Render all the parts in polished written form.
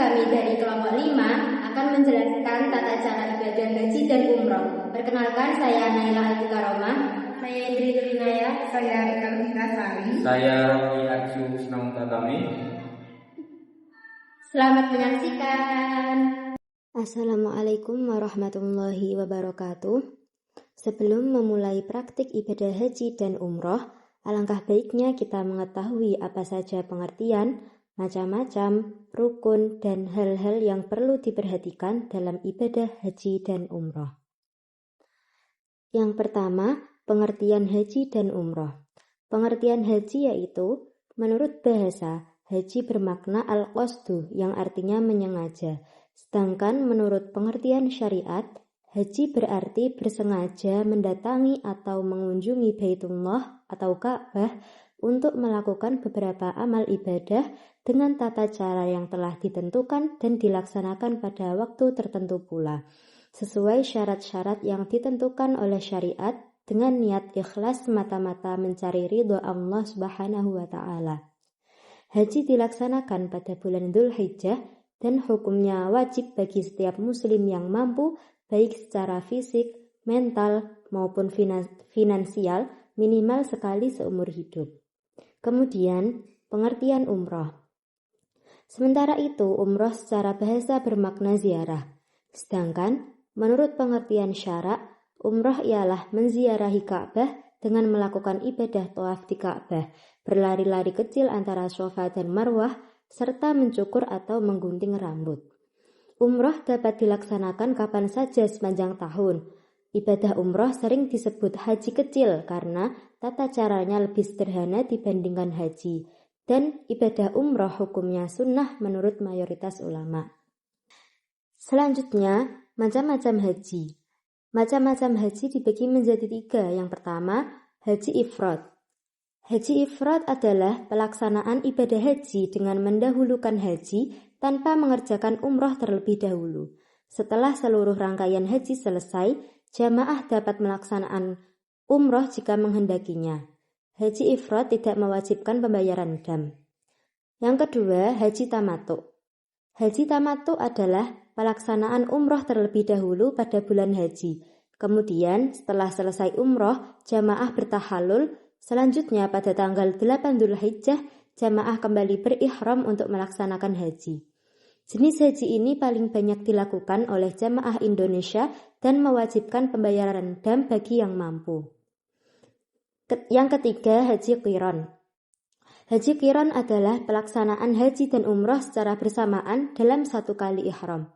kami dari kelompok 5 akan menjelaskan tata cara ibadah haji dan umroh. Perkenalkan, saya Naila Al-Karomah. Saya Indri Tulinaya. Saya Eka Sari. Saya Romi Arju Senang Tatami. Selamat menyaksikan. Assalamualaikum warahmatullahi wabarakatuh. Sebelum memulai praktik ibadah haji dan umroh, alangkah baiknya kita mengetahui apa saja pengertian, macam-macam, rukun, dan hal-hal yang perlu diperhatikan dalam ibadah haji dan umroh. Yang pertama, pengertian haji dan umroh. Pengertian haji yaitu, menurut bahasa, haji bermakna al-qasdu yang artinya menyengaja. Sedangkan menurut pengertian syariat, haji berarti bersengaja mendatangi atau mengunjungi Baitullah atau Ka'bah untuk melakukan beberapa amal ibadah dengan tata cara yang telah ditentukan dan dilaksanakan pada waktu tertentu pula, sesuai syarat-syarat yang ditentukan oleh syariat dengan niat ikhlas semata-mata mencari ridho Allah Subhanahu wa Ta'ala. Haji dilaksanakan pada bulan Dzulhijjah dan hukumnya wajib bagi setiap muslim yang mampu, baik secara fisik, mental, maupun finansial, minimal sekali seumur hidup. Kemudian, pengertian umroh. Sementara itu, umroh secara bahasa bermakna ziarah. Sedangkan, menurut pengertian syarak, umroh ialah menziarahi Ka'bah dengan melakukan ibadah tawaf di Ka'bah, berlari-lari kecil antara Safa dan Marwah, serta mencukur atau menggunting rambut. Umroh dapat dilaksanakan kapan saja sepanjang tahun. Ibadah umroh sering disebut haji kecil karena tata caranya lebih sederhana dibandingkan haji. Dan ibadah umroh hukumnya sunnah menurut mayoritas ulama. Selanjutnya, macam-macam haji. Macam-macam haji dibagi menjadi 3. Yang pertama, haji ifrad. Haji ifrad adalah pelaksanaan ibadah haji dengan mendahulukan haji tanpa mengerjakan umroh terlebih dahulu. Setelah seluruh rangkaian haji selesai, jamaah dapat melaksanakan umroh jika menghendakinya. Haji ifrad tidak mewajibkan pembayaran dam. Yang kedua, haji tamattu. Haji tamattu adalah pelaksanaan umroh terlebih dahulu pada bulan haji. Kemudian setelah selesai umroh, jamaah bertahalul. Selanjutnya pada tanggal 8 Dzulhijjah, jamaah kembali berihram untuk melaksanakan haji. Jenis haji ini paling banyak dilakukan oleh jamaah Indonesia dan mewajibkan pembayaran dam bagi yang mampu. Yang ketiga, haji qiran. Haji qiran adalah pelaksanaan haji dan umroh secara bersamaan dalam satu kali ihram.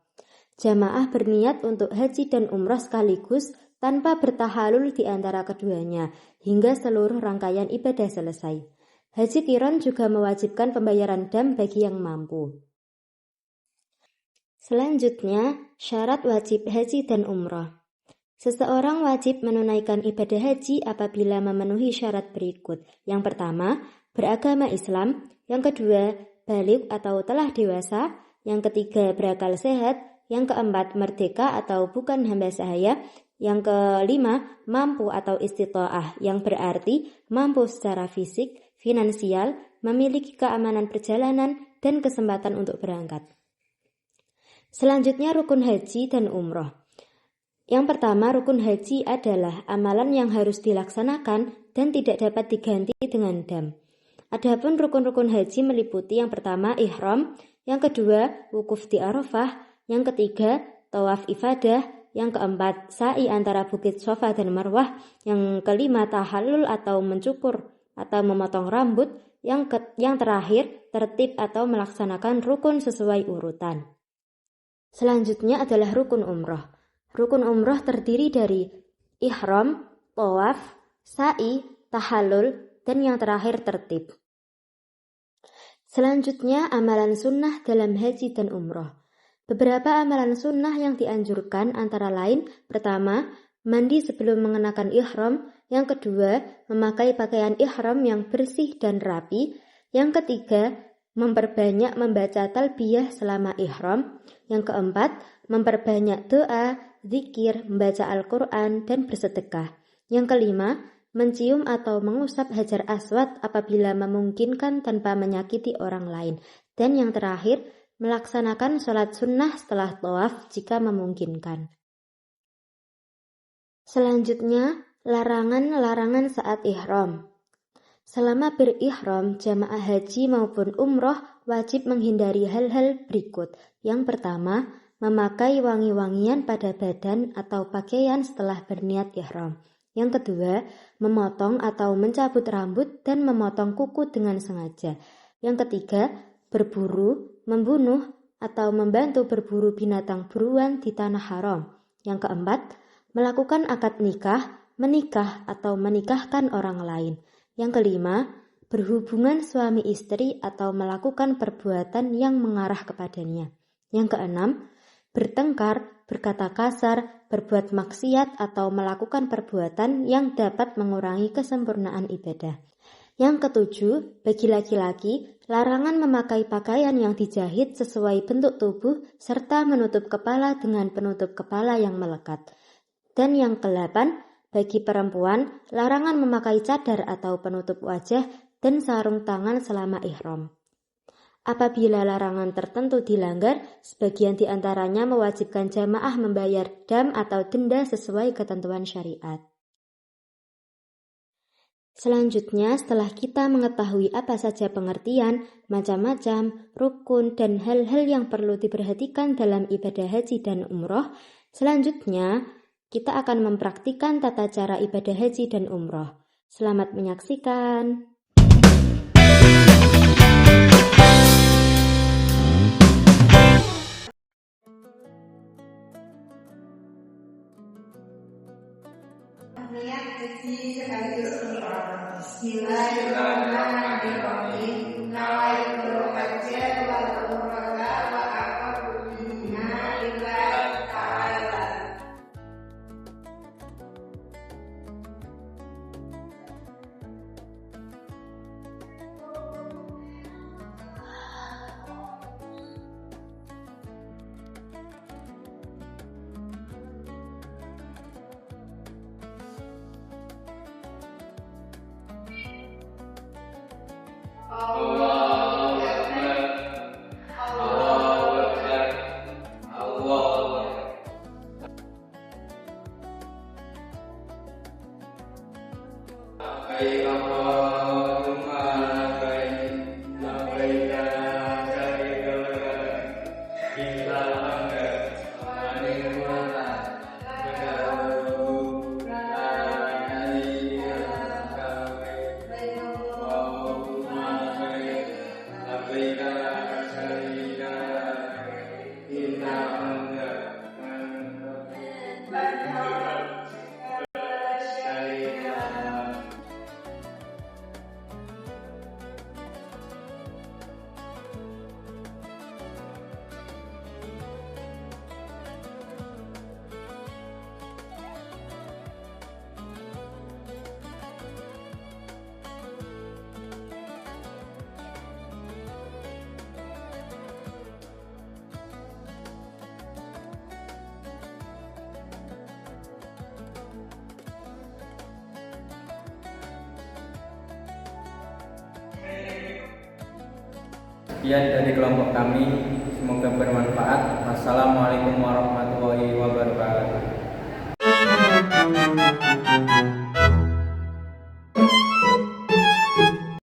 Jamaah berniat untuk haji dan umroh sekaligus tanpa bertahalul di antara keduanya hingga seluruh rangkaian ibadah selesai. Haji qiran juga mewajibkan pembayaran dam bagi yang mampu. Selanjutnya, syarat wajib haji dan umroh. Seseorang wajib menunaikan ibadah haji apabila memenuhi syarat berikut. Yang pertama, beragama Islam. Yang kedua, baligh atau telah dewasa. Yang ketiga, berakal sehat. Yang keempat, merdeka atau bukan hamba sahaya. Yang kelima, mampu atau istita'ah, yang berarti mampu secara fisik, finansial, memiliki keamanan perjalanan, dan kesempatan untuk berangkat. Selanjutnya, rukun haji dan umroh. Yang pertama, rukun haji adalah amalan yang harus dilaksanakan dan tidak dapat diganti dengan dam. Adapun rukun-rukun haji meliputi yang pertama, ihram, yang kedua, wukuf di Arafah, yang ketiga, tawaf ifadah, yang keempat, sa'i antara bukit Safa dan Marwah, yang kelima, tahallul atau mencukur atau memotong rambut, yang terakhir, tertib atau melaksanakan rukun sesuai urutan. Selanjutnya adalah rukun umroh. Rukun umroh terdiri dari ihram, tawaf, sa'i, tahallul, dan yang terakhir tertib. Selanjutnya, amalan sunnah dalam haji dan umroh. Beberapa amalan sunnah yang dianjurkan antara lain, pertama, mandi sebelum mengenakan ihram. Yang kedua, memakai pakaian ihram yang bersih dan rapi. Yang ketiga, memperbanyak membaca talbiyah selama ihram. Yang keempat, memperbanyak doa, zikir, membaca Al-Quran, dan bersedekah. Yang kelima, mencium atau mengusap hajar aswad apabila memungkinkan tanpa menyakiti orang lain. Dan yang terakhir, melaksanakan sholat sunnah setelah tawaf jika memungkinkan. Selanjutnya, larangan-larangan saat ihram. Selama berihram, jamaah haji maupun umroh wajib menghindari hal-hal berikut. Yang pertama, memakai wangi-wangian pada badan atau pakaian setelah berniat ihram. Yang kedua, memotong atau mencabut rambut dan memotong kuku dengan sengaja. Yang ketiga, berburu, membunuh, atau membantu berburu binatang buruan di tanah haram. Yang keempat, melakukan akad nikah, menikah, atau menikahkan orang lain. Yang kelima, berhubungan suami istri atau melakukan perbuatan yang mengarah kepadanya. Yang keenam, bertengkar, berkata kasar, berbuat maksiat atau melakukan perbuatan yang dapat mengurangi kesempurnaan ibadah. Yang ketujuh, bagi laki-laki, larangan memakai pakaian yang dijahit sesuai bentuk tubuh serta menutup kepala dengan penutup kepala yang melekat. Dan yang kedelapan, bagi perempuan, larangan memakai cadar atau penutup wajah dan sarung tangan selama ihram. Apabila larangan tertentu dilanggar, sebagian di antaranya mewajibkan jamaah membayar dam atau denda sesuai ketentuan syariat. Selanjutnya, setelah kita mengetahui apa saja pengertian, macam-macam, rukun, dan hal-hal yang perlu diperhatikan dalam ibadah haji dan umroh, selanjutnya kita akan mempraktikkan tata cara ibadah haji dan umroh. Selamat menyaksikan. Niat haji sekaligus umroh. Bismillahirrahmanirrahim. Nawaitul hajja wal umrata wa aqarru bihima lillahi ta'ala. Allahu Akbar. Allahu Akbar. Allahu Akbar. Labbaik Allahumma labbaik. Labbaik la syarika lak. Illal hamda wa ni'mata. Sekian dari kelompok kami, semoga bermanfaat. Wassalamualaikum